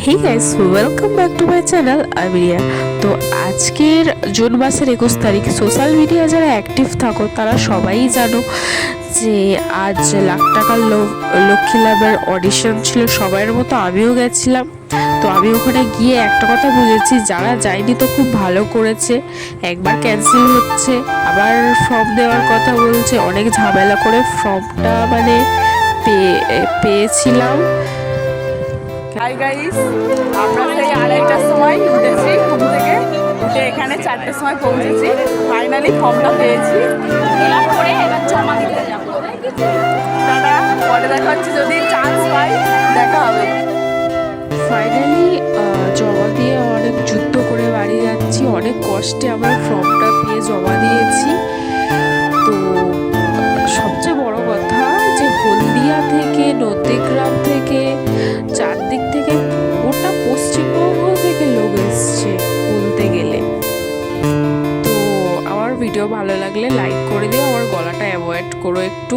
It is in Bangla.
Hey guys, welcome back to my channel আমিরিয়া। তো আজকের জুন মাসের 21 তারিখ, সোশ্যাল মিডিয়া যারা অ্যাক্টিভ থাকো তারা সবাই জানো যে আজ লাখ টাকার লক্ষ্মী লাভের অডিশন ছিল। সবাইয়ের মতো আমিও গেছিলাম। তো আমি ওখানে গিয়ে একটা কথা বুঝেছি, যারা যায়নি তো খুব ভালো করেছে। একবার ক্যান্সেল হচ্ছে, আবার ফর্ম দেওয়ার কথা বলছে, অনেক ঝামেলা করে ফর্মটা পেয়েছিলাম। হাই গাইস, আমরা সেই 2:30টার সময় উঠেছি ঘুম থেকে, উঠে এখানে 4টের সময় পৌঁছেছি। ফাইনালি ফর্মটা পেয়েছি, করে এবার জমা দিতে যাবো। দাদা পরে দেখা হচ্ছে, যদি চান্স পাই দেখা হবে। ফাইনালি জমা দিয়ে অনেক যুদ্ধ করে বাড়ি যাচ্ছি। অনেক কষ্টে আমরা ফর্মটা পেয়ে জমা দিয়েছি। তো সবচেয়ে বড় কথা যে হলদিয়া থেকে, নন্দীগ্রাম থেকে, চারদিক থেকে, গোটা পশ্চিমবঙ্গ থেকে লোক এসছে বলতে গেলে। তো আমার ভিডিও ভালো লাগলে লাইক করে দিও, আমার গলাটা অ্যাভয়েড করো একটু।